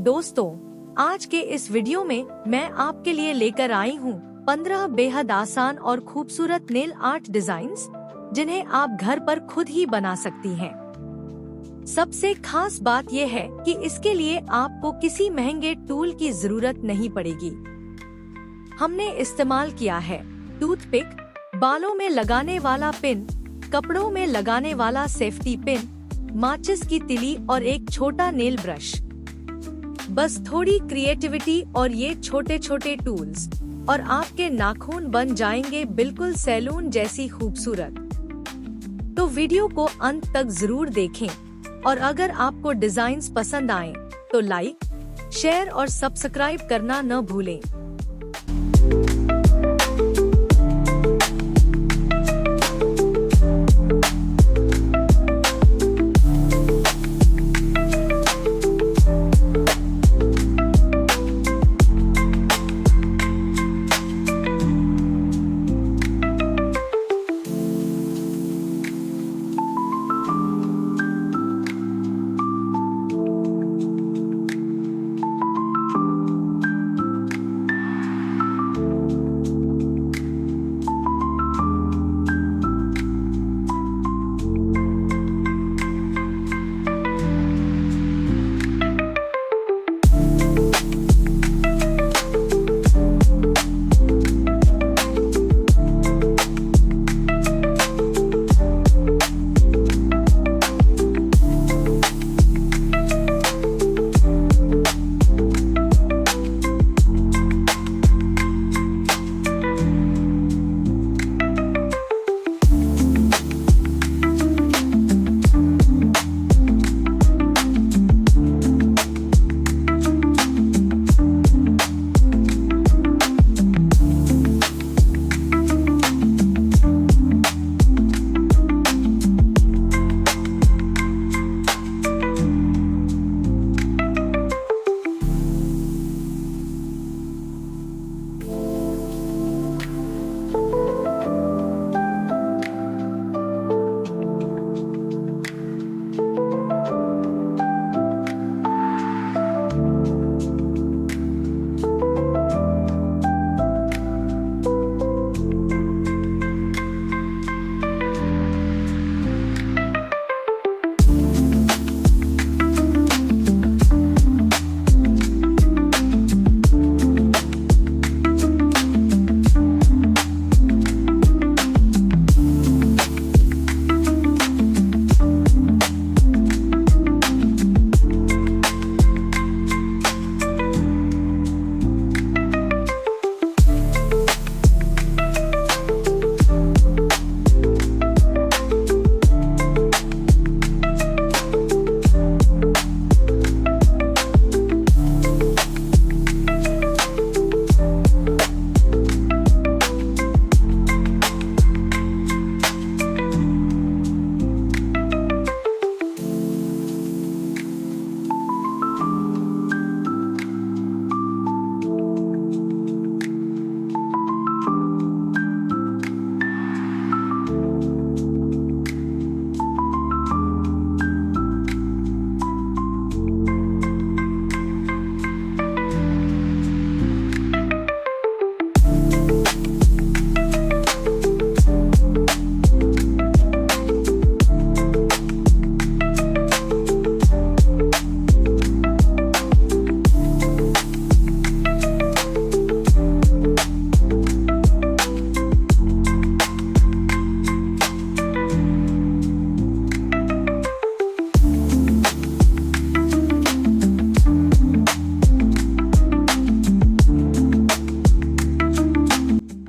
दोस्तों, आज के इस वीडियो में मैं आपके लिए लेकर आई हूँ 15 बेहद आसान और खूबसूरत नेल आर्ट डिजाइन्स, जिन्हें आप घर पर खुद ही बना सकती हैं। सबसे खास बात यह है कि इसके लिए आपको किसी महंगे टूल की जरूरत नहीं पड़ेगी। हमने इस्तेमाल किया है टूथपिक, बालों में लगाने वाला पिन, कपड़ों में लगाने वाला सेफ्टी पिन, माचिस की तिली और एक छोटा नेल ब्रश। बस थोड़ी क्रिएटिविटी और ये छोटे छोटे टूल्स और आपके नाखून बन जाएंगे बिल्कुल सैलून जैसी खूबसूरत। तो वीडियो को अंत तक जरूर देखें और अगर आपको डिजाइन्स पसंद आए तो लाइक, शेयर और सब्सक्राइब करना न भूलें।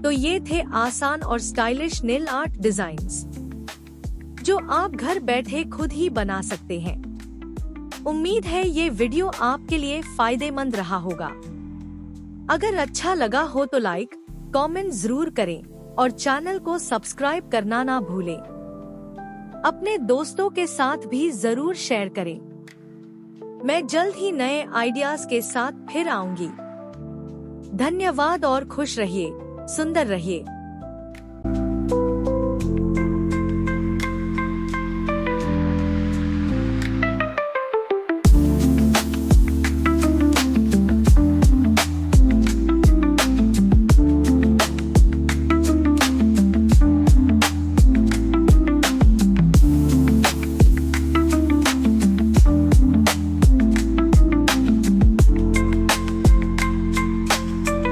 तो ये थे आसान और स्टाइलिश नेल आर्ट डिजाइन्स, जो आप घर बैठे खुद ही बना सकते हैं। उम्मीद है ये वीडियो आपके लिए फायदेमंद रहा होगा। अगर अच्छा लगा हो तो लाइक, कमेंट जरूर करें और चैनल को सब्सक्राइब करना ना भूलें। अपने दोस्तों के साथ भी जरूर शेयर करें। मैं जल्द ही नए आइडियाज के साथ फिर आऊंगी। धन्यवाद और खुश रहिए, सुंदर रहिए।